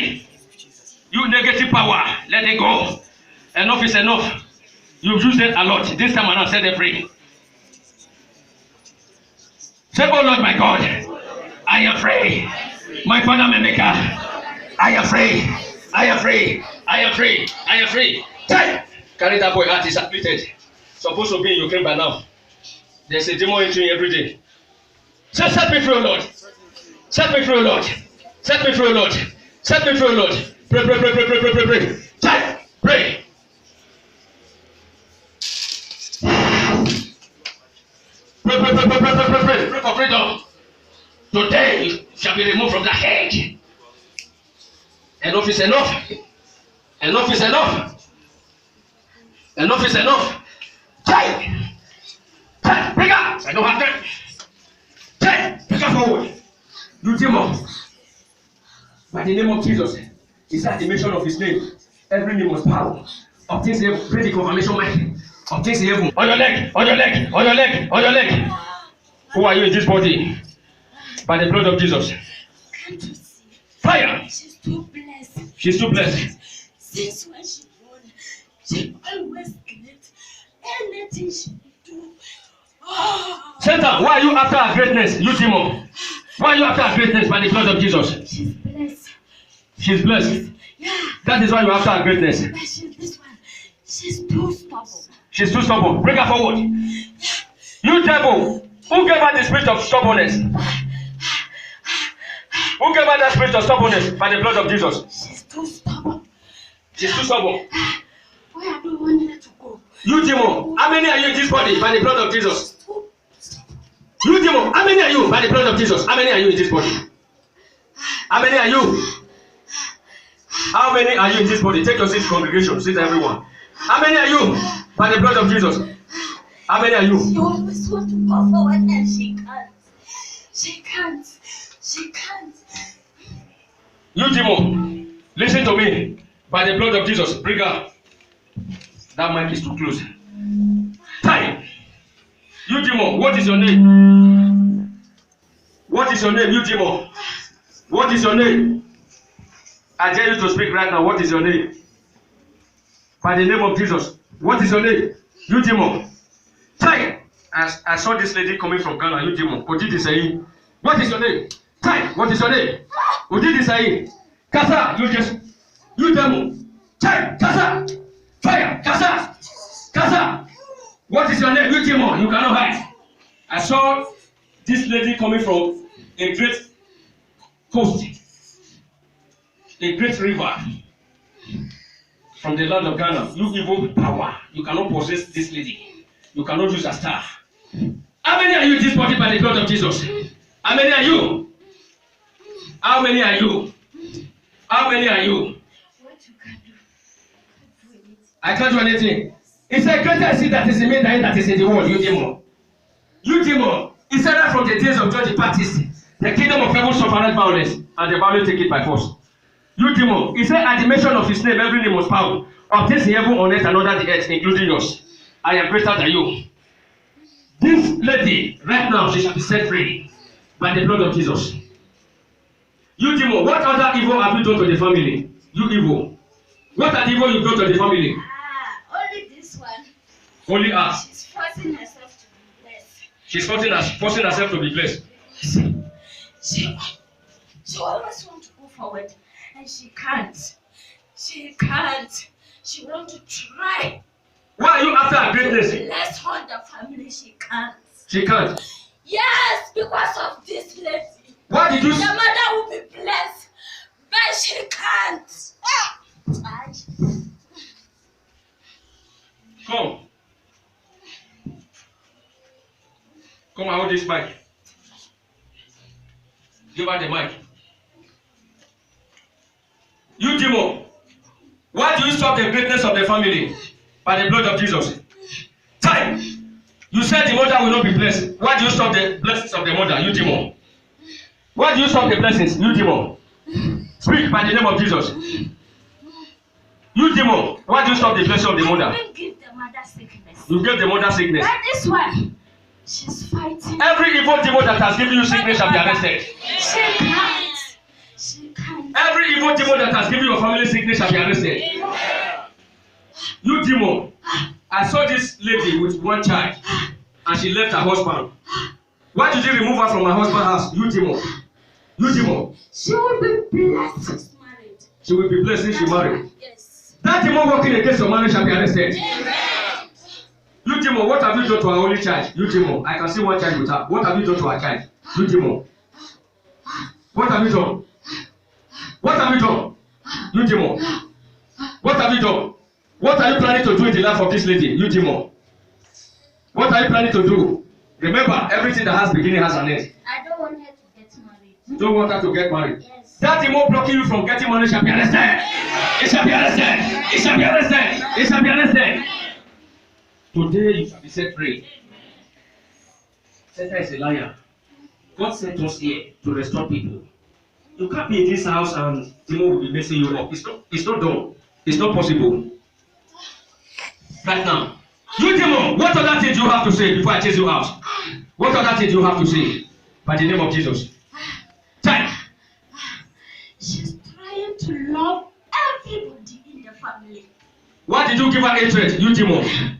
free. You negative power, let it go. Enough is enough. You've used it a lot. This time around, set them free. Say, oh Lord my God, I am free. My Father, my Maker, I am free. I am free. I am free. I am free. Carry that boy out. He's afflicted. Supposed to be in Ukraine by now. There's a demon entering every day. So set me free, Lord. Set me free, Lord. Set me free, Lord. Set me free, Lord. Pray, pray, pray, pray, pray, pray, pray, pray. Pray. Pray. Pray, pray, pray, pray, pray, pray, pray, pray for freedom. Today you shall be removed from the head. Enough is enough. Enough is enough. Enough is enough. Time. Time. Bring up. I don't have time. Time. Pick up forward. You demon. By the name of Jesus. Is at the mention of his name. Every name was power. Of things heaven. Pray the confirmation mic. Of things heaven. On your leg. On your leg. On your leg. On your leg. Who are you in this body? By the blood of Jesus. Can't you see? Fire. She's too blessed. She's too blessed. Since when she born, she always gets anything she do. Oh. Satan, why are you after her greatness? You demon. Why are you after her greatness by the blood of Jesus? She's blessed. She's blessed. Yeah. That is why you're after her greatness. But she's this one. She's too stubborn. She's too stubborn. Bring her forward. You devil, who gave her the spirit of stubbornness? Who gave her that spirit of stubbornness by the blood of Jesus? She's too stubborn. She's too stubborn. Where I don't want her to go. You demon, how many are you in this body by the blood of Jesus? You demon, how many are you by the blood of Jesus? How many are you in this body? How many are you? How many are you in this body? Take your seat, congregation, sit everyone. How many are you by the blood of Jesus? How many are you? She always want to go forward and she can't. She can't. She can't. You demon, listen to me. By the blood of Jesus, bring her. That mic is too close. Time. You demon, what is your name? What is your name, you demon? What is your name? I dare you to speak right now. What is your name? By the name of Jesus. What is your name? You demon. Time. I saw this lady coming from Ghana. You demon. Odidi Sayi. What is your name? Time. What is your name? Odidi Sayi. Kasa. You demon. Time. Kasa. Fire. Kasa. Kasa. What is your name? You demon. You cannot hide. I saw this lady coming from a great coast. A great river. From the land of Ghana. You evil power. You cannot possess this lady. You cannot use a star. How many are you in this body by the blood of Jesus? How many are you? How many are you? How many are you? What you can do? I can't do anything. It's a greater sin that is in me than that is in the world, you demon. You demon. He said that from the days of John the Baptist, the kingdom of heaven suffered violence, and the violence take it by force. You demon. He said at the mention of his name, every name was found. Of this heaven on earth and under the earth, including yours. I am greater than you. This lady, right now, she shall be set free by the blood of Jesus. You demon, what other evil have you done to the family? You evil. What are the evil you've done to the family? Only this one. Only us. She's forcing herself to be blessed. She's forcing herself to be blessed. She always wants to go forward, and she can't. She can't. She wants to try. Why are you after her greatness? Bless her, the family. She can't. She can't. Yes, because of this lady. Why did you? The mother will be blessed, but she can't. Come. Come and hold this mic. Give her the mic. You demon. Why do you stop the greatness of the family? By the blood of Jesus. Time. You said the mother will not be blessed. Why do you stop the blessings of the mother? You demon. Why do you stop the blessings? You demon. Speak by the name of Jesus. You demon. Why do you stop the blessing of the mother? You give the mother sickness. You gave the mother sickness. But this one, she's fighting. Every evil demon that has given you sickness shall be arrested. She can't. She can't. Every evil demon that has given your family sickness shall be arrested. You demon, I saw this lady with one child and she left her husband. Why did you remove her from her husband's house? You demon. You demon. She will be blessed. She's married. She will be blessed if she married. Yes. That demon working against your marriage shall be arrested. Amen. You demon, what have you done to our only child? You demon, I can see one child with her. What have you done to our child? You demon. What have you done? What have you done? You demon. What have you done? What are you planning to do in the life of this lady? You demon. What are you planning to do? Remember, everything that has beginning has an end. I don't want her to get married. You don't want her to get married. Yes. That demon blocking you from getting married shall be arrested. It shall be arrested. It shall be arrested. It shall be arrested. Today you shall be set free. Satan is a liar. God sent us here to restore people. You can't be in this house and demon will be messing you up. It's not done. It's not possible. Right now. You demon, what other things do you have to say before I chase you out? What other things do you have to say? By the name of Jesus. Time. She's trying to love everybody in the family. Why did you give her hatred, you demon?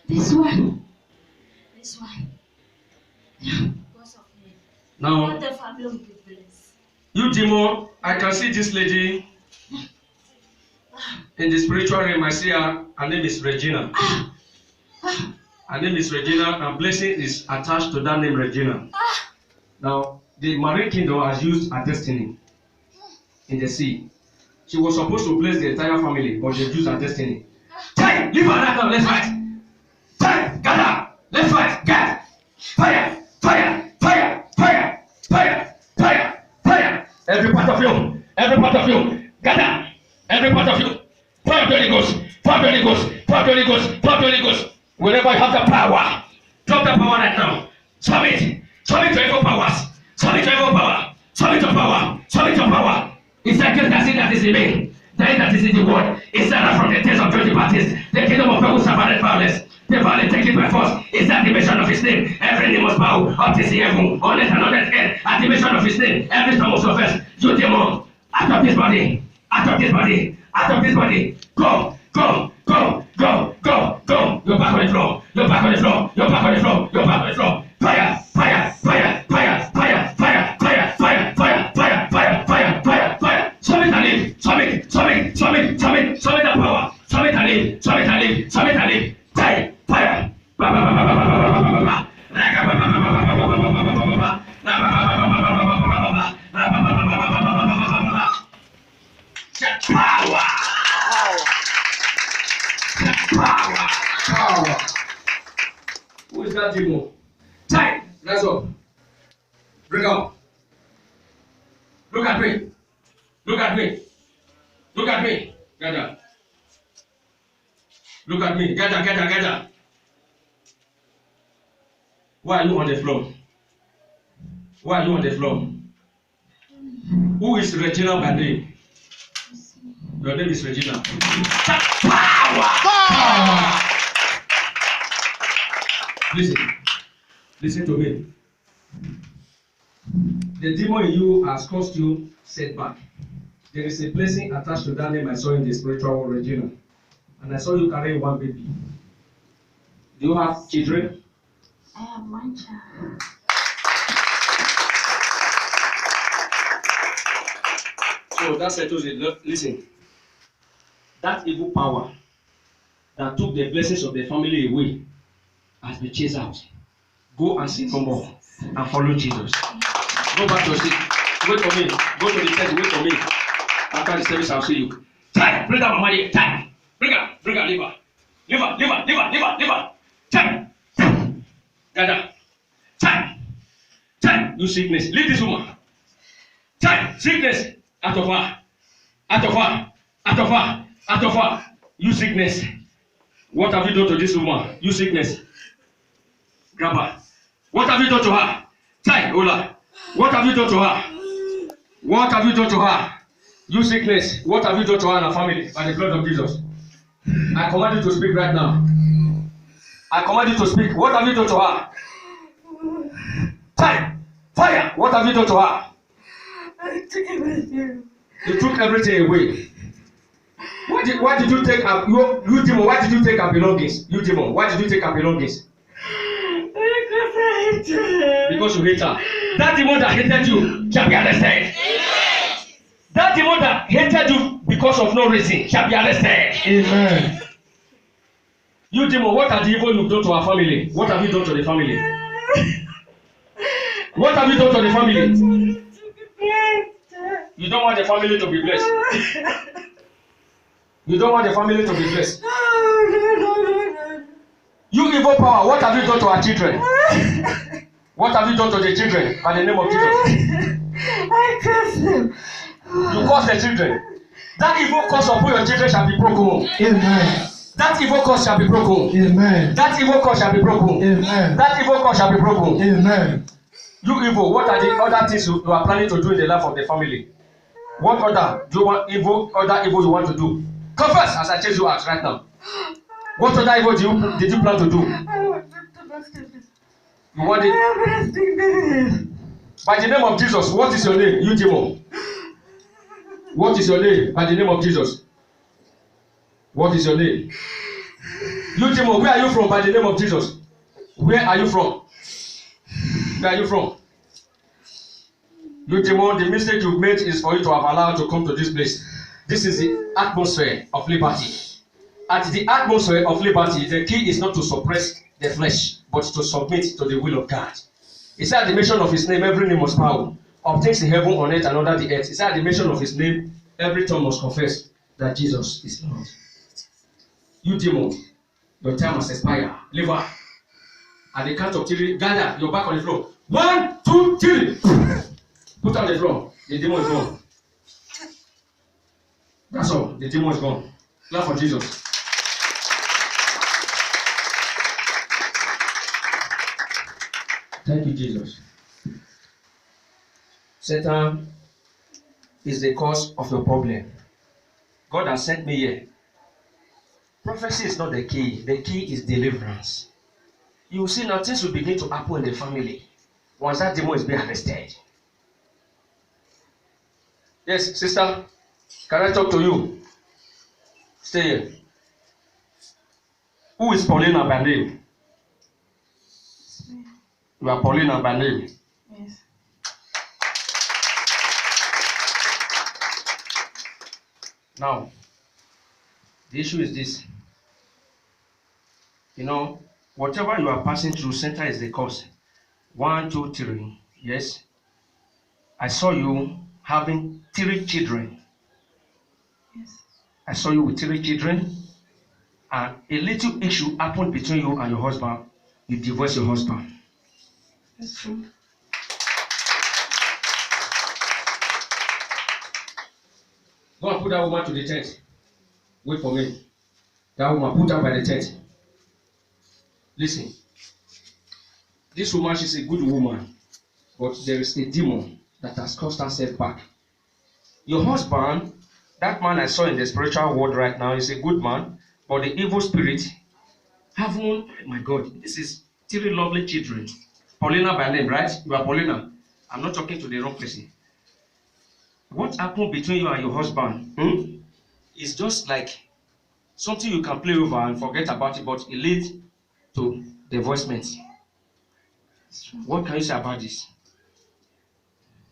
This one. Because of me. Now, All the family will be blessed. you demon, I can see this lady in the spiritual realm. I see her. Her name is Regina. Her name is Regina, and blessing is attached to that name, Regina. Now, the marine kingdom has used her destiny in the sea. She was supposed to bless the entire family, but they used her destiny. Time! Leave her right now, let's fight! Time! Gather! Let's fight! Get! Fire! Fire! Fire! Fire! Fire! Fire! Fire! Every part of you! Every part of you! Gather! Every part of you! Fire the Holy Ghost! Fire the Holy Ghost! Fire the Holy Ghost! Fire the Holy Ghost! Wherever you have the power, drop the power right now. Submit! Submit to evil powers! Submit to evil power! Submit to power! Submit to power! It's like that is in me. That is in the world. It's not from the days of John the Baptist. The kingdom of God will suffer violence. The violent take it by force. It's at the mention of his name. Every knee must bow up to see heaven, on earth and on earth. At the mention of his name, every tongue must confess. You demon, out of this body, out of this body, out of this body. Go, go, go, go, go, go. You're back on the floor. You're back on the floor. You're back on the floor. You're back on the floor. Fire, fire, fire, fire, fire, fire, fire, fire, fire, fire, fire, fire, fire, fire. Submit and live. Submit, submit, submit, submit, submit the power. Submit and live. Submit and live. Submit and live. Fire, fire. Power. Power. Power. Who is that demon? Time. Rise up. Bring up. Look at me. Look at me. Look at me. Gather. Look at me. Gather, gather, gather. Why are you on the floor? Why are you on the floor? Who is Regina by name? Your name is Regina. Power! Power! Listen to me. The demon in you has caused you setback. There is a blessing attached to that name I saw in the spiritual world, Regina. And I saw you carrying one baby. Do you have children? I have one child. So that settles it. Listen. That evil power that took the blessings of the family away has been chased out. Go and sin no more and follow Jesus. Go back to your seat. Wait for me. Go to the church. Wait for me. After the service, I'll see you. Time. Bring down my money. Time. Bring her. Bring her. Leave her. Leave her. Leave her. Leave her. Leave her. Leave her. Time. Gather. Time. Time. You sickness. Leave this woman. Time. Sickness. Out of her. Out of her. Out of her. Out of her. You sickness. What have you done to this woman? You sickness. Grab her. What have you done to her? Time. Ola. What have you done to her? What have you done to her? You sickness. What have you done to her and her family by the blood of Jesus? I command you to speak right now. I command you to speak. What have you done to her? Time. Fire. What have you done to her? I took everything. You took everything away. Why did you take up you demon? Why did you take her belongings? You demon, why did you take her belongings? Because I hate her. Because you hate her. That demon that hated you shall be arrested. That demon that hated you because of no reason shall be arrested. Amen. You demon, what are the evil you've done to our family? What have you done to the family? What have you done to the family? You don't want the family to be blessed. You don't want the family to be blessed. You evil power, what have you done to our children? What have you done to the children by the name of Jesus? I curse them. You curse the children. That evil curse upon your children shall be broken. Amen. That evil curse shall be broken. Amen. That evil curse shall be broken. Amen. That evil curse shall be broken. Amen. You evil, what are the other things you are planning to do in the life of the family? What other do you want other evil you want to do? Confess as I chase you out right now. What other evil did you plan to do? I want them to not do this. You want it? I am resting. By the name of Jesus, what is your name? You demon. What is your name? By the name of Jesus. What is your name? You demon, where are you from? By the name of Jesus. Where are you from? Where are you from? You demon, the mistake you've made is for you to have allowed to come to this place. This is the atmosphere of liberty. At the atmosphere of liberty, the key is not to suppress the flesh, but to submit to the will of God. He said at the mention of his name, every name must bow. Of things in heaven, on earth, and under the earth. He said at the mention of his name, every tongue must confess that Jesus is Lord. You demon, your time has expired. Leave her. At the count of three, gather your back on the floor. 1, 2, 3. Put on the floor. The demon is gone. That's all. The demon is gone. Clap for Jesus. Thank you, Jesus. Satan is the cause of your problem. God has sent me here. Prophecy is not the key. The key is deliverance. You will see now things will begin to happen in the family once that demon is being arrested. Yes, sister, can I talk to you? Stay here. Who is Paulina by name? You are Paulina by name. Yes. Now, the issue is this. You know, whatever you are passing through, center is the cause. 1, 2, 3. Yes. I saw you having 3 children. Yes. I saw you with 3 children. And a little issue happened between you and your husband. You divorced your husband. That's true. Go and put that woman to the tent. Wait for me. That woman, put her by the tent. Listen. This woman, she's a good woman. But there is a demon that has caused herself back. Your husband, that man I saw in the spiritual world right now, is a good man. But the evil spirit, oh my God, this is 3 lovely children. Paulina by name, right? You are Paulina. I'm not talking to the wrong person. What happened between you and your husband is just like something you can play over and forget about it, but it leads to divorcement. What can you say about this?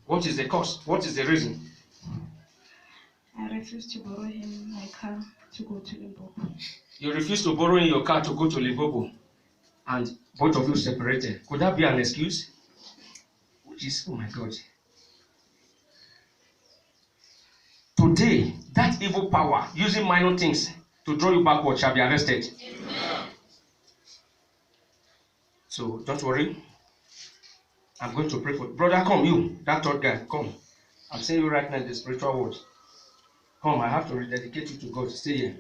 What is the cause? What is the reason? I refuse to borrow him my car to go to Limpopo. You refuse to borrow in your car to go to Limpopo, and both of you separated. Could that be an excuse? Which is, oh my God. Today, that evil power using minor things to draw you backward shall be arrested. Amen. So don't worry. I'm going to pray for you. Brother, come, you, that third guy, come. I'm saying you right now in the spiritual world. Come, I have to rededicate you to God. Stay here.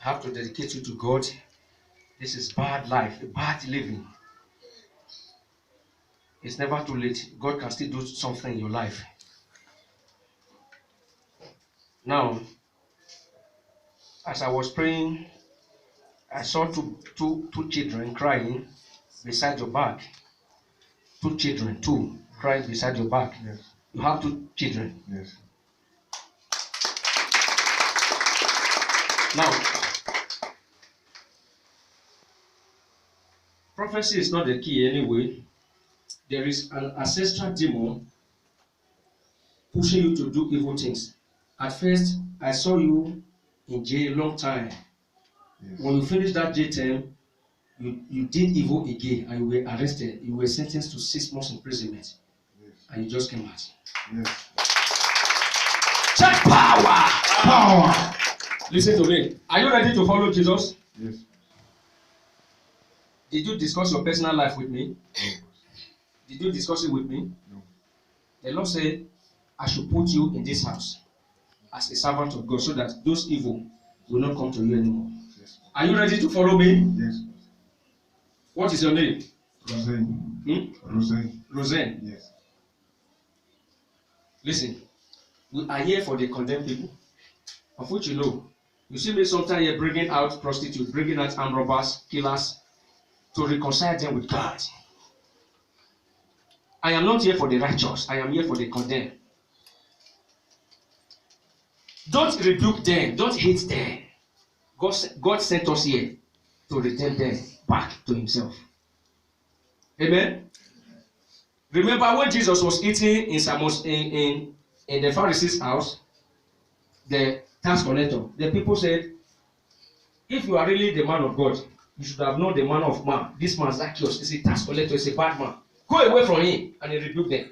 I have to dedicate you to God. This is bad life, bad living. It's never too late. God can still do something in your life. Now, as I was praying, I saw two children crying beside your back. 2 children, 2 crying beside your back. Yes. You have 2 children. Yes. Now, prophecy is not the key anyway. There is an ancestral demon pushing you to do evil things. At first, I saw you in jail a long time. Yes. When you finished that jail term, you did evil again and you were arrested. You were sentenced to 6 months imprisonment. Yes. And you just came out. Yes. Check power! Power. Listen to me. Are you ready to follow Jesus? Yes. Did you discuss your personal life with me? No. Did you discuss it with me? No. The Lord said, I should put you in this house as a servant of God so that those evil will not come to you anymore. Yes. Are you ready to follow me? Yes. What is your name? Roseanne. Roseanne. Roseanne. Yes. Listen, we are here for the condemned people, of which you know. You see me sometimes here bringing out prostitutes, bringing out armed robbers, killers, to reconcile them with God. I am not here for the righteous. I am here for the condemned. Don't rebuke them. Don't hate them. God sent us here to return them back to himself. Amen. Remember when Jesus was eating in the Pharisees' house, the tax collector, the people said, if you are really the man of God, you should have known the man of man. This man Zacchaeus is a tax collector, is a bad man. Go away from him. And he rebuked them.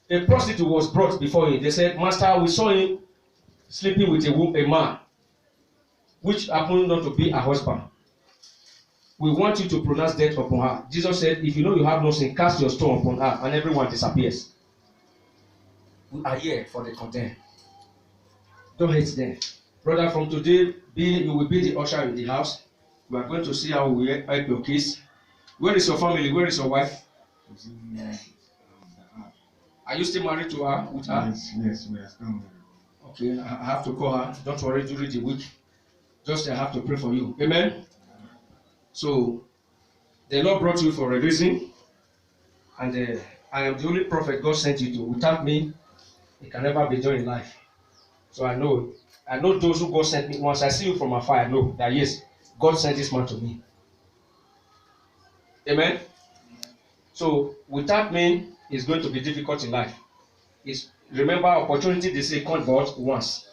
A prostitute was brought before him. They said, Master, we saw him sleeping with a man, which happened not to be a husband. We want you to pronounce death upon her. Jesus said, if you know you have no sin, cast your stone upon her, and everyone disappears. We are here for the condemned. Don't hate them. Brother, from today, you will be the usher in the house. We are going to see how we help your kids. Where is your family? Where is your wife? Are you still married to her? With her? Yes. Yes. We are still married. Okay, I have to call her. Don't worry, during the week. Just I have to pray for you. Amen? So, the Lord brought you for a reason. And I am the only prophet God sent you to. Without me, it can never be done in life. So I know those who God sent me. Once I see you from afar, I know that yes, God sent this man to me. Amen? So, without me, it's going to be difficult in life. Remember, opportunity they say can't but once.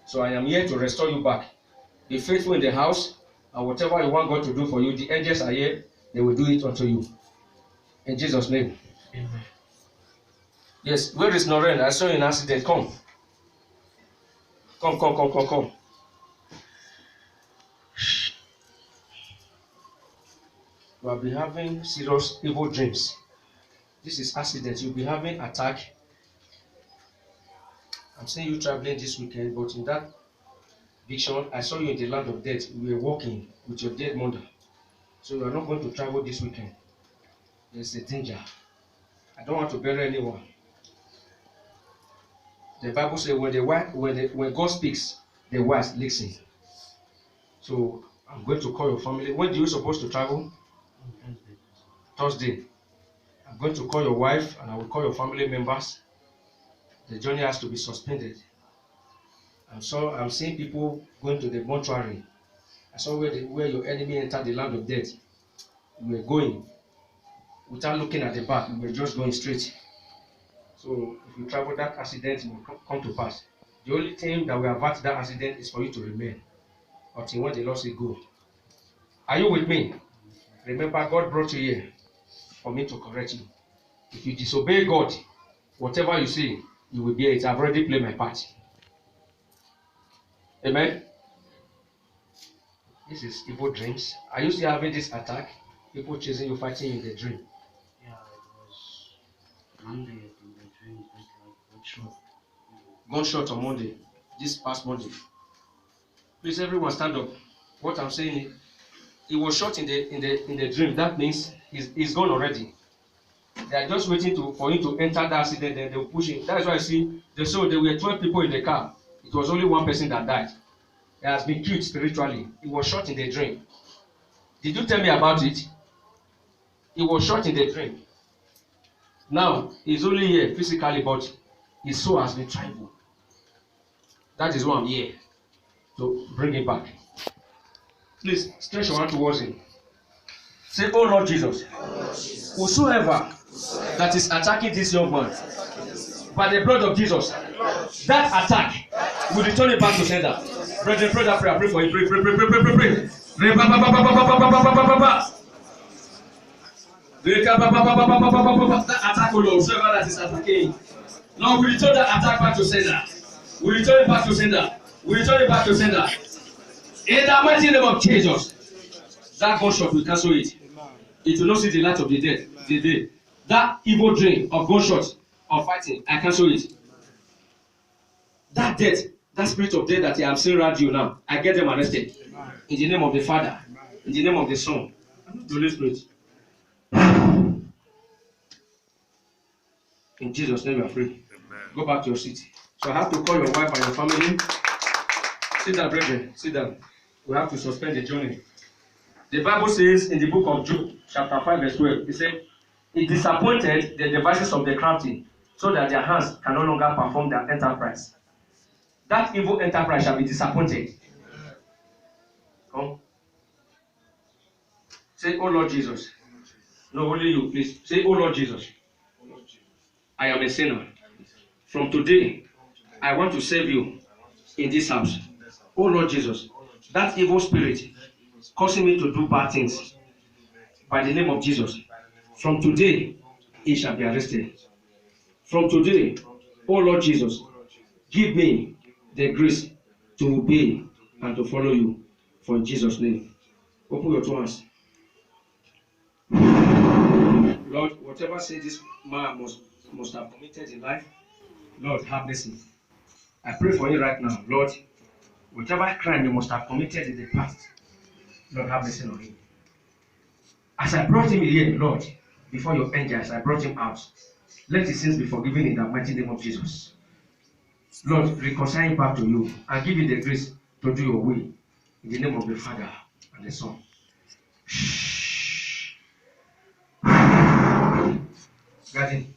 So I am here to restore you back. Be faithful in the house, and whatever you want God to do for you, the angels are here, they will do it unto you. In Jesus' name. Amen. Yes, where is Noreen? I saw an accident. Come. Come. You will be having serious evil dreams. This is accident. You'll be having attack. I'm seeing you traveling this weekend, but in that vision, I saw you in the land of death. You were walking with your dead mother. So you are not going to travel this weekend. There's a danger. I don't want to bury anyone. The Bible says when God speaks, the wise listen. So I'm going to call your family. When are you supposed to travel? Thursday. I'm going to call your wife and I will call your family members. The journey has to be suspended. I'm seeing people going to the mortuary. I saw where your enemy entered the land of death. You were going without looking at the back. You were just going straight. So if you travel, that accident will come to pass. The only thing that will avert that accident is for you to remain until when the Lord says go. Are you with me? Remember, God brought you here for me to correct you. If you disobey God, whatever you say, you will bear it. I've already played my part. Amen? This is evil dreams. Are you still having this attack? People chasing you, fighting you in the dream. Yeah, it was Monday in the dream, like shot. Gunshot on Monday, this past Monday. Please, everyone, stand up. What I'm saying is, he was shot in the dream. That means he's gone already. They are just waiting for him to enter the accident. Then they'll push him. That's why I see. So there were 12 people in the car. It was only one person that died. He has been killed spiritually. He was shot in the dream. Did you tell me about it? He was shot in the dream. Now, he's only here physically, but his soul has been traveled. That is why I'm here, to bring him back. Please, stretch your hand towards him. Say, oh Lord Jesus, whosoever that is attacking this young man, by the blood of Jesus, that attack will return it back to sender. Brethren, pray that prayer. Pray for him. Pray, pray, pray, pray, pray, pray, pray. Pray, ba, ba, ba, ba, ba, ba, ba, ba, ba, ba, ba, ba. That attack, oh Lord, whoever that is attacking. Now we return that attack back to sender. We return it back to sender. We return it back to sender. In the mighty name of Jesus, that gunshot will cancel it. It will not see the light of the day. That evil dream of gunshots of fighting, I cancel it. That death, that spirit of death that I am seeing around you now, I get them arrested. In the name of the Father, in the name of the Son, and the Holy Spirit. In Jesus' name, you are free. Go back to your seat. So I have to call your wife and your family. Sit down, brethren. Sit down. We have to suspend the journey. The Bible says in the book of Job, chapter 5, verse 12, it said, it disappointed the devices of the crafty, so that their hands can no longer perform their enterprise. That evil enterprise shall be disappointed. Come. Say, oh Lord Jesus. No, only you, please. Say, oh Lord Jesus. I am a sinner. From today, I want to serve you in this house. Oh Lord Jesus, that evil spirit causing me to do bad things, by the name of Jesus, from today, he shall be arrested. From today, oh Lord Jesus, give me the grace to obey and to follow you. For in Jesus' name. Open your two hands. Lord, whatever say this man must have committed in life, Lord, have mercy. I pray for you right now, Lord. Whatever crime you must have committed in the past, Lord, have mercy on him. As I brought him here, Lord, before your angels, I brought him out. Let his sins be forgiven in the mighty name of Jesus. Lord, reconcile him back to you and give him the grace to do your will. In the name of the Father and the Son. Guardian,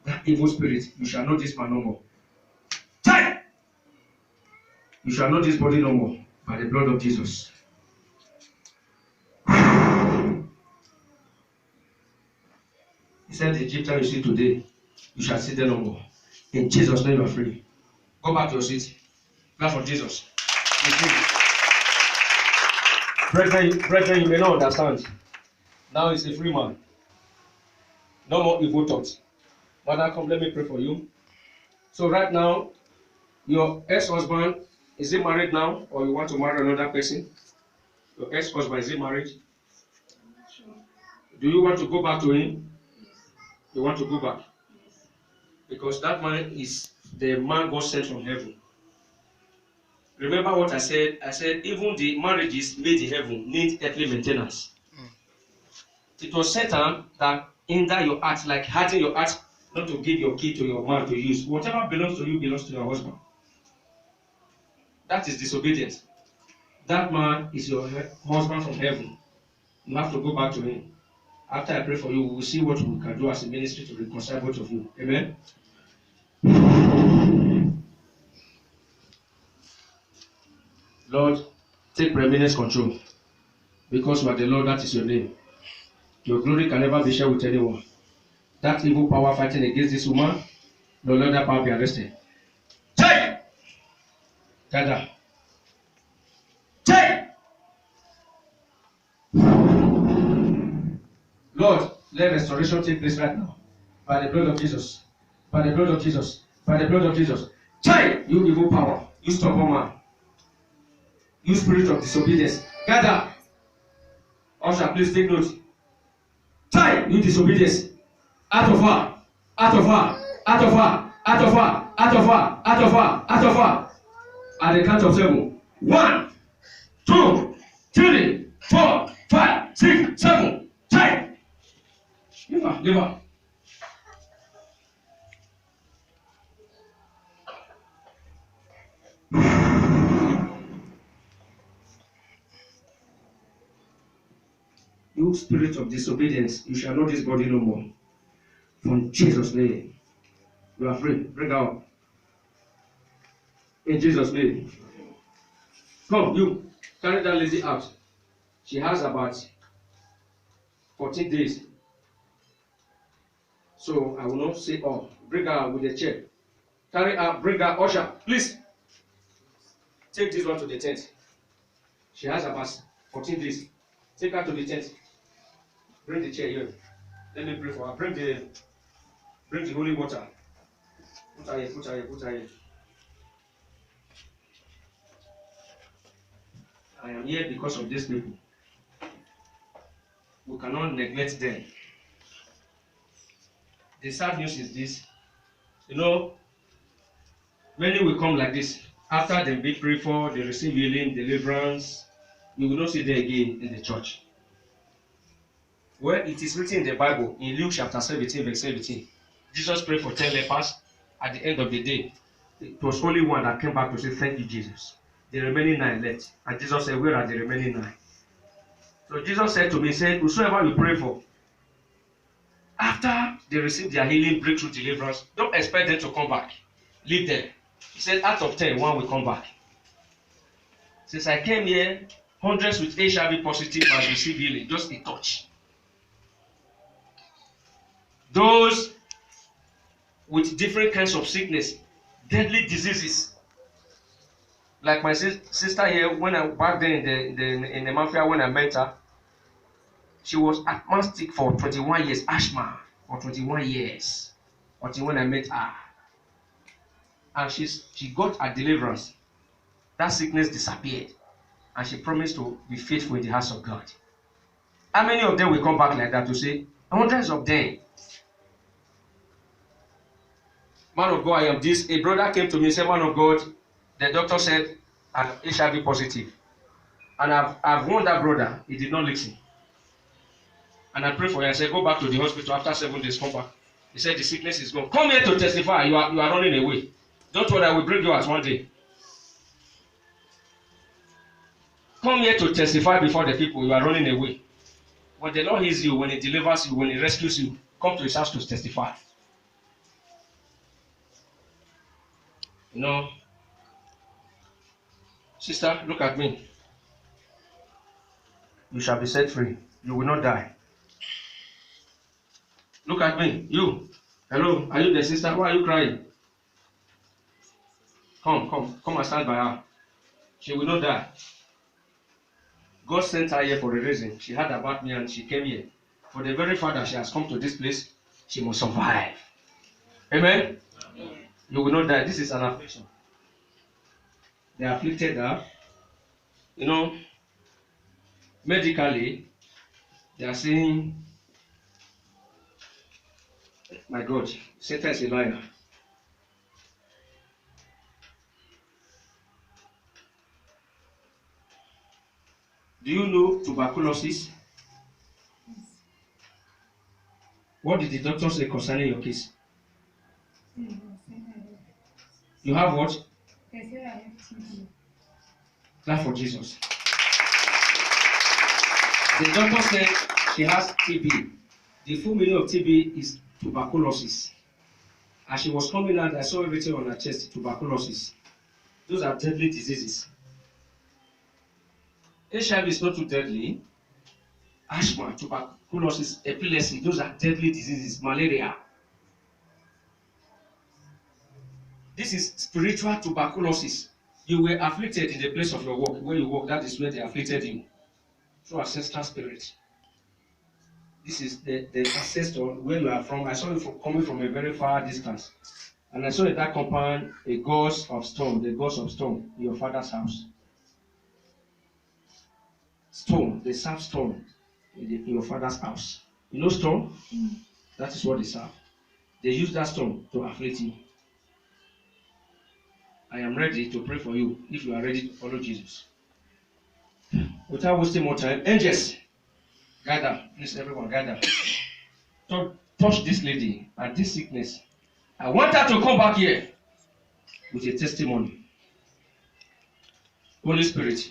that evil spirit, you shall know this man no more. Time! You shall know this body no more by the blood of Jesus. He said, the Egyptian you see today, you shall see them no more. In Jesus' name you are free. Go back to your seat. Clap for Jesus. Brethren, you may not understand. Now he's a free man. No more evil thoughts. Mother, come, let me pray for you. So right now, your ex-husband, is he married now, or you want to marry another person? Your ex-husband, is he married? Sure. Do you want to go back to him? You want to go back? Because that man is the man God sent from heaven. Remember what I said? I said even the marriages made in heaven need earthly maintenance. It was Satan that hindered your heart, like hardening your heart not to give your key to your man to use. Whatever belongs to you belongs to your husband. That is disobedience. That man is your husband from heaven. You have to go back to him. After I pray for you, we will see what we can do as a ministry to reconcile both of you. Amen. Lord, take preeminence control. Because you are the Lord, that is your name. Your glory can never be shared with anyone. That evil power fighting against this woman, Lord, let that power be arrested. Take! Dada. Take! Lord, let restoration take place right now. By the blood of Jesus. By the blood of Jesus. By the blood of Jesus. Take! You evil power. You stubborn man. You spirit of disobedience. Gather. Usher, please take note. Tie you disobedience. Out of her. Out of her. Out of her. Out of her. Out of her. Out of her. Out of her. At the count of 7. 1, 2, 3, 4, 5, 6, 7. Tie. Leave her. Leave her. You You spirit of disobedience, you shall know this body no more. From Jesus' name. You are free. Bring her up. In Jesus' name. Come, you. Carry that lady out. She has about 14 days. So I will not say all. Bring her out with the chair. Carry her, bring her, usher. Please. Take this one to the tent. She has about 14 days. Take her to the tent. Bring the chair here. Let me pray for her. Bring the holy water. Put her here, put her here, put her here. I am here because of these people. We cannot neglect them. The sad news is this. You know, many will come like this. After they be prayed for, they receive healing, deliverance. You will not see them again in the church. Well, it is written in the Bible, in Luke chapter 17, verse 17. Jesus prayed for 10 lepers. At the end of the day, it was only one that came back to say, thank you, Jesus. The remaining 9 left. And Jesus said, where are the remaining 9? So Jesus said to me, he said, whosoever you pray for, after they receive their healing, breakthrough, deliverance, don't expect them to come back. Leave them. He said, out of 10, 1 will come back. Since I came here, hundreds with HIV positive has received healing, just a touch. Those with different kinds of sickness, deadly diseases. Like my sister here, when I back then in the mafia, when I met her, she was asthmatic for 21 years, asthma for 21 years, until when I met her. And she got a deliverance. That sickness disappeared. And she promised to be faithful in the house of God. How many of them will come back like that to say, hundreds of them? Man of God, I am this. A brother came to me and said, man of God, the doctor said I'm HIV positive. And I've warned that brother. He did not listen. And I prayed for him. I said, go back to the hospital after 7 days, come back. He said, the sickness is gone. Come here to testify. You are running away. Don't worry, I will bring you out one day. Come here to testify before the people. You are running away. When the Lord heals you, when He delivers you, when He rescues you, come to His house to testify. You know, sister, look at me. You shall be set free. You will not die. Look at me. You. Hello. Are you the sister? Why are you crying? Come and stand by her. She will not die. God sent her here for a reason. She heard about me and she came here. For the very fact that she has come to this place, she must survive. Amen? Amen. You will not die. This is an affliction. They afflicted her. You know, medically, they are saying, my God, Satan is a liar. Do you know tuberculosis? What did the doctor say concerning your case? You have what? Clap for Jesus. The doctor said she has TB. The full meaning of TB is tuberculosis. As she was coming out, I saw everything on her chest, tuberculosis. Those are deadly diseases. HIV is not too deadly. Asthma, tuberculosis, epilepsy, those are deadly diseases. Malaria. This is spiritual tuberculosis. You were afflicted in the place of your work. Where you work, that is where they afflicted you. Through ancestral spirit. This is the ancestor where you are from. I saw you coming from a very far distance. And I saw in that compound a ghost of stone, the ghost of stone in your father's house. Stone, they serve stone in your father's house. You know stone? That is what they serve. They use that stone to afflict you. I am ready to pray for you if you are ready to follow Jesus. Without wasting more time, angels, gather. Please, everyone, gather. Touch this lady and this sickness. I want her to come back here with a testimony. Holy Spirit,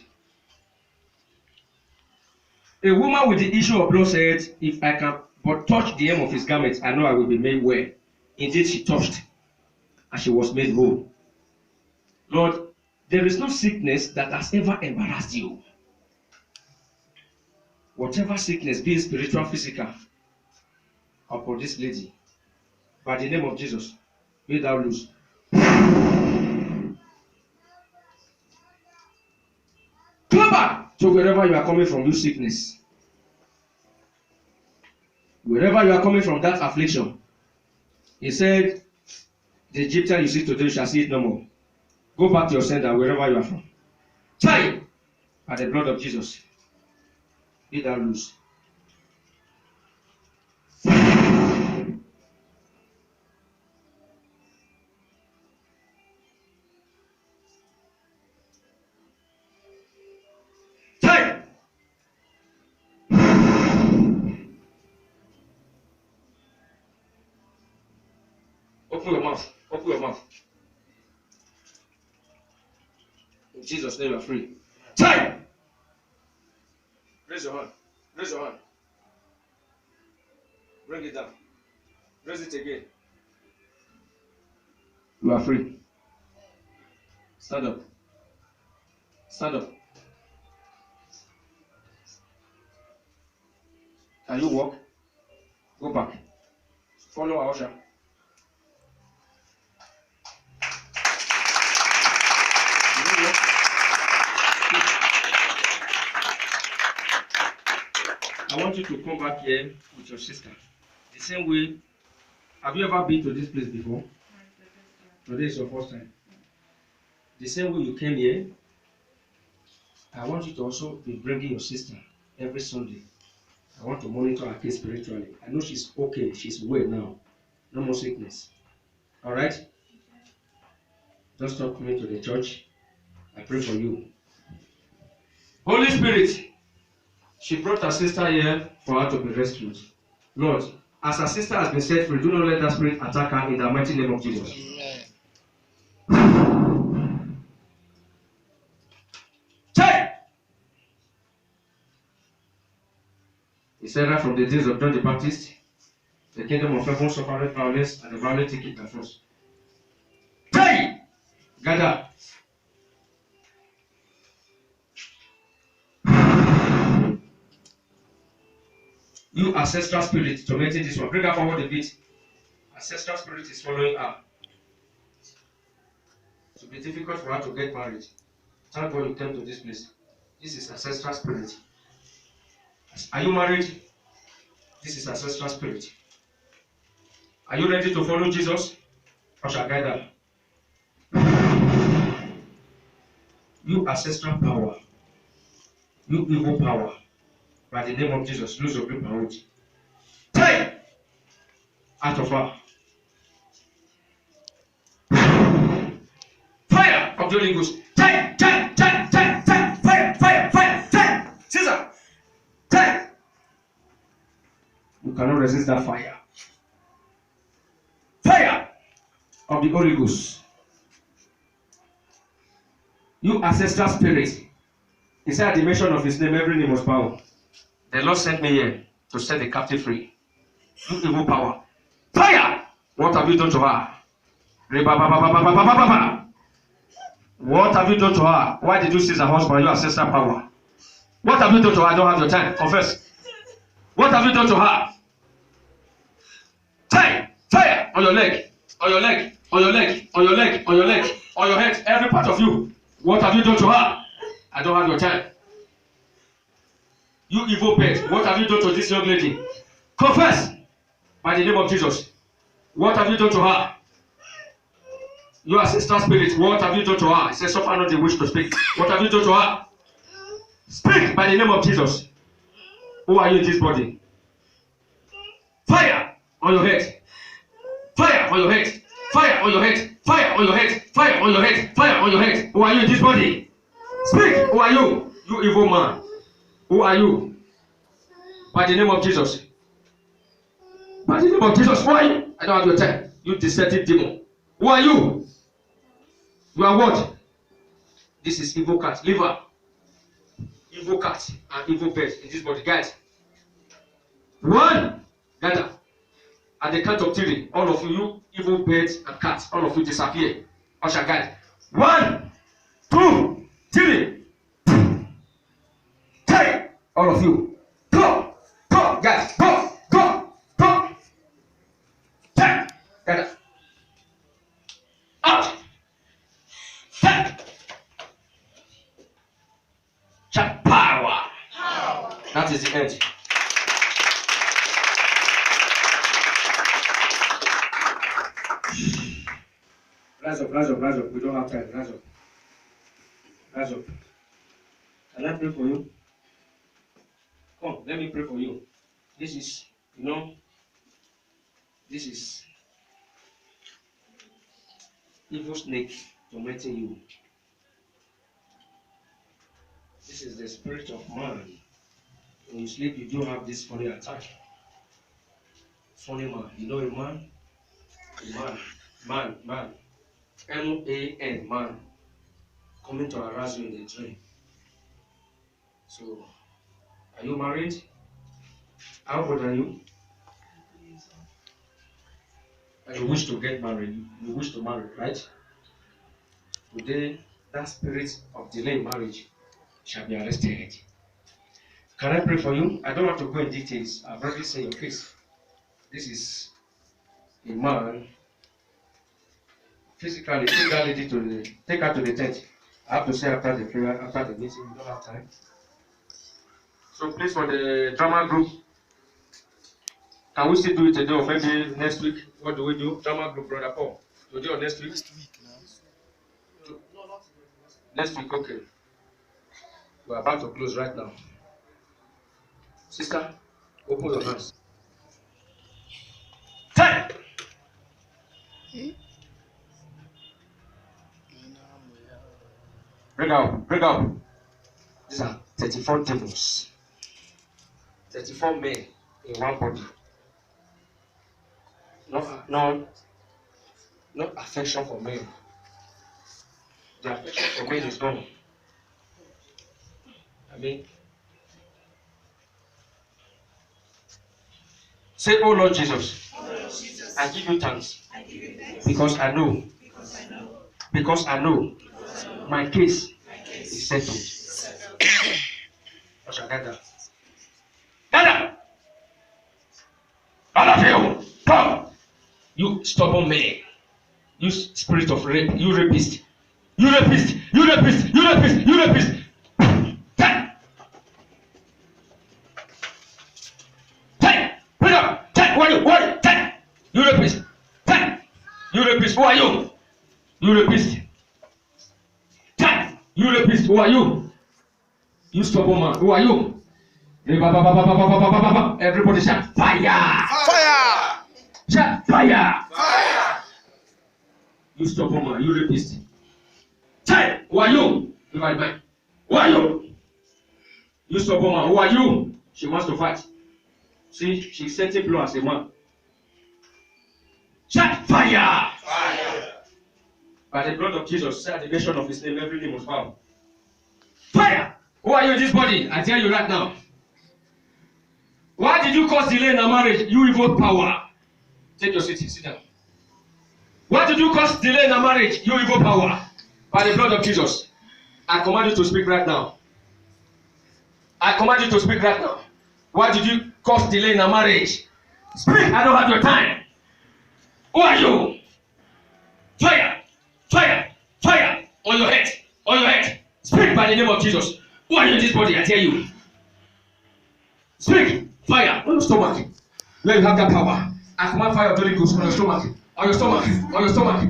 A woman with the issue of blood said, if I can but touch the hem of his garment, I know I will be made well. Indeed, she touched, and she was made whole. Lord, there is no sickness that has ever embarrassed you. Whatever sickness, be it spiritual, physical, upon this lady, by the name of Jesus, be thou loose. Come back to wherever you are coming from, you sickness. Wherever you are coming from, that affliction. He said, the Egyptian you see today, you shall see it no more. Go back to your sender wherever you are from. Try by the blood of Jesus. Be thou loose. Try. Open your mouth. Open your mouth. In Jesus' name you are free. Try. Raise your hand. Raise your hand. Bring it down. Raise it again. You are free. Stand up. Stand up. Can you walk? Go back. Follow our usher. I want you to come back here with your sister. The same way, have you ever been to this place before? Today is your first time. The same way you came here, I want you to also be bringing your sister every Sunday. I want to monitor her case spiritually. I know she's okay, she's well now. No more sickness. Alright? Don't stop coming to the church. I pray for you. Holy Spirit, she brought her sister here for her to be rescued. Lord, as her sister has been set free, do not let that spirit attack her in the mighty name of Jesus. Amen. Check! He said that from the days of John the Baptist, the kingdom of heaven suffered violence, and the violent take it by force. Check! Gather. You ancestral spirit tormenting this one. Bring her forward a bit. Ancestral spirit is following her. It will be difficult for her to get married. Thank God you came to this place. This is ancestral spirit. Are you married? This is ancestral spirit. Are you ready to follow Jesus? Or shall I guide her? You ancestral power. You evil power. By the name of Jesus, lose your grip and root. Take out of her. Fire of the Holy Ghost. Take, fire. Caesar, take. You cannot resist that fire. Fire of the Holy Ghost. You ancestral spirit. He said at the mention of his name, every name was bow. The Lord sent me here to set the captive free. You evil power. Fire! What have you done to her? What have you done to her? Why did you seize her husband? You ancestral power. What have you done to her? I don't have your time. Confess. What have you done to her? Fire! On your leg. On your leg. On your leg. On your leg. On your leg. On your head. Every part of you. What have you done to her? I don't have your time. You evil pet, what have you done to this young lady? Confess by the name of Jesus. What have you done to her? You ancestral spirit, what have you done to her? It says, suffer not the wish to speak. What have you done to her? Speak by the name of Jesus. Who are you in this body? Fire on your head. Fire on your head. Fire on your head. Fire on your head. Fire on your head. Fire on your head. Who are you in this body? Speak. Who are you? You evil man. Who are you? By the name of Jesus. By the name of Jesus. Who are you? I don't have your time. You deceptive demon. Who are you? You are what? This is evil cat. Leave her. evil cat and evil bird in this body. Guys, one, gather. At the count of three, all of you, evil birds and cats, all of you disappear. Usher, guys. 1, 2, 3. Three. All of you. Go, guys. Go. Ten. Gather. Out. 10. Power. That is the end. Rise up. We don't have time. Rise up. Can I pray for you? Come, let me pray for you. This is evil snake tormenting you. This is the spirit of man. When you sleep, you do have this funny attack. Funny man. You know a man? Man. M-A-N, man. Coming to harass you in the dream. So, are you married? How old are you? And you wish to get married. You wish to marry, right? Today, that spirit of delay in marriage shall be arrested. Can I pray for you? I don't want to go in details. I've already seen your face. This is a man. Physically, take that lady take her to the tent. I have to say after the prayer, after the meeting, we don't have time. So please, for the drama group, can we still do it today or maybe next week? What do we do? Drama group, Brother Paul. Today or next week? Next week, okay. We're about to close right now. Sister, open your hands. Time! Bring out. These are 34 demons. 34 men in one body. No affection for men. The affection for men is gone. Say, oh Lord Jesus, I give you thanks. Because I know my case is settled. Gather. All of you, come. You stubborn man. You spirit of rape. You rapist. Ten. Bring up. 10. Who are you? 10. You rapist. 10. You rapist. Who are you? You rapist. 10. You rapist. Who are you? You stubborn man. Who are you? Everybody shout fire! Shout fire! You stubborn man. You rapist. 10. Who are you? Who are you? You stubborn man. Who are you? She wants to fight. See, she's setting blow as a man. Shout fire! By the blood of Jesus, say the nation of his name, every name was bow. Fire! Who are you in this body? I tell you right now. Why did you cause delay in our marriage? You evil power. Take your seat. Sit down. Why did you cause delay in our marriage? You evil power. By the blood of Jesus, I command you to speak right now. Why did you cause delay in our marriage? Speak. I don't have your time. Who are you? Fire on your head. Speak by the name of Jesus. Who are you in this body? I tell you. Speak. Fire on your stomach. Where you have that power. I command fire of the Holy Ghost on your stomach. I see that power on your stomach.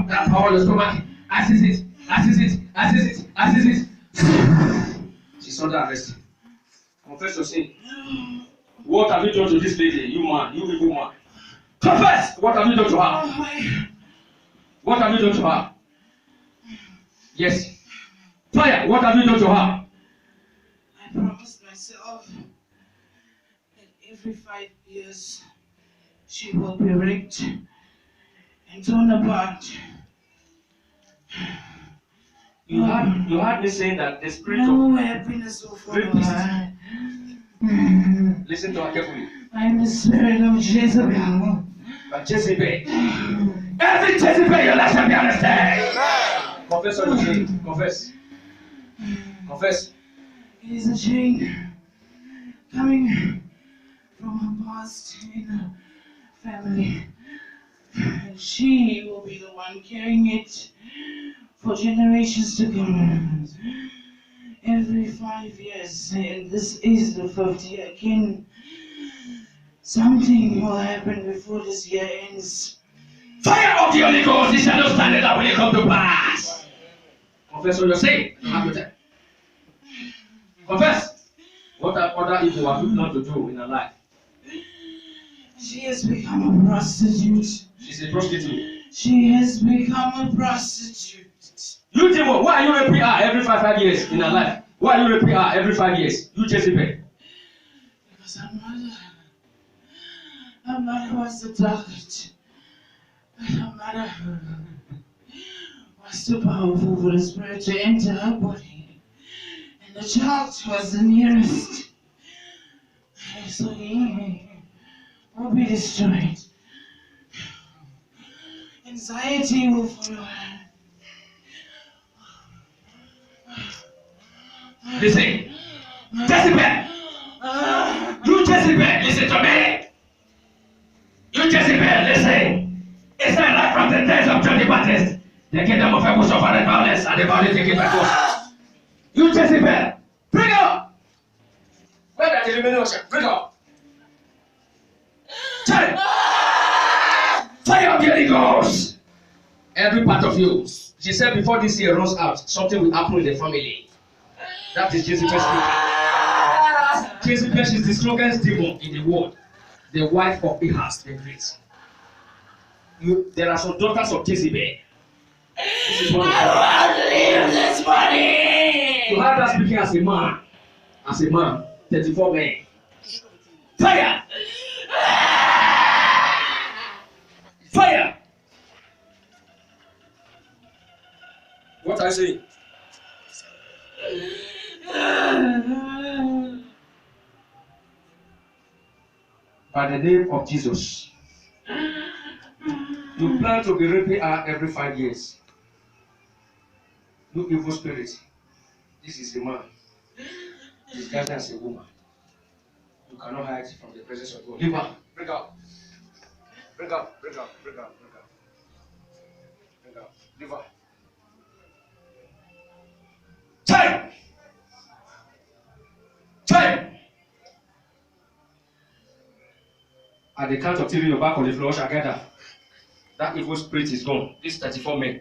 That power on your stomach. I see it. She's under arrest. Confess your sin. What have you done to this lady? You man, you evil man. Confess! What have you done to her? What have you done to her? Yes. Fire! What have you done to her? I promised myself that every 5 years she will be raped and torn apart You heard me saying that the spirit No of happiness will follow rapist. her. Listen to her carefully. I'm the spirit of Jezebel. Jezebel. Every Jezebel your life shall be arrested. Confess what you say. Confess. Confess. It is a chain coming from her past in her family. She will be the one carrying it for generations to come. Every 5 years, and this is the 5th year again, something will happen before this year ends. Fire of the Holy Ghost, it shall not stand that will come to pass. Confess what you say. You have to tell. Confess. What other evil have you done to do in her life? She has become a prostitute. She's a prostitute. She has become a prostitute. You demon, why are you raping her every 5 years in her life? Why are you raping her every 5 years? You Jezebel. Because her mother was the target. But her mother was too powerful for the spirit to enter her body. And the child was the nearest. So he will be destroyed. Anxiety will follow her. Listen. Jezebel. You Jezebel, listen to me. You Jezebel, listen. It's not like from the days of John the Baptist. The kingdom of heaven suffered violence and the violence taken by force. You Jezebel, bring up. Where that illumination? Bring up. Turn. Fire of the Holy Ghost. Every part of you. She said before this year runs out, something will happen in the family. That is Jezebel speaking. Jezebel is the strongest demon in the world. The wife of Ahaz the Great. There are some daughters of Jezebel. This is one of them. I want to leave this body. You heard her speaking as a man. As a man. 34 men. Fire! Fire! What are you saying? By the name of Jesus. You plan to be raping her every 5 years. You evil spirit. This is a man. Disguised as a woman. You cannot hide from the presence of God. Leave her. Bring her. Bring her. Bring her. Bring her. Bring her. Bring her. Leave her. Time. Time. At the count of 3, you're back on the floor together. That evil spirit is gone. These 34 men.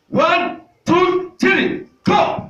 1, 2, 3, go!